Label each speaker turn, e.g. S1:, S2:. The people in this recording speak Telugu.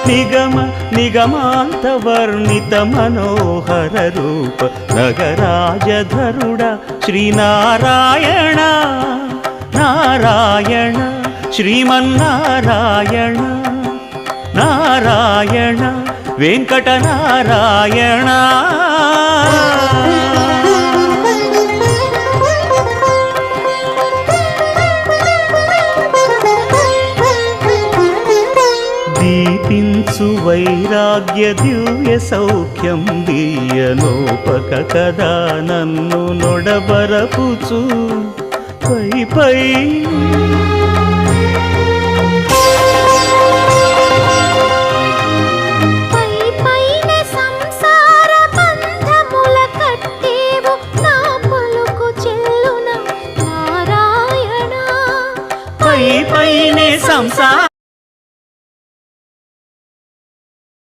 S1: నిగమ నిగమాంతవర్ణిత మనోహర రూప నగరాజధరుడ శ్రీనారాయణ నారాయణ శ్రీమన్నారాయణ నారాయణ వెంకటనారాయణ. దీపించు వైరాగ్య దివ్య సౌఖ్యం దీయనోపక కదా నన్ను నొడబరపుచు పై పై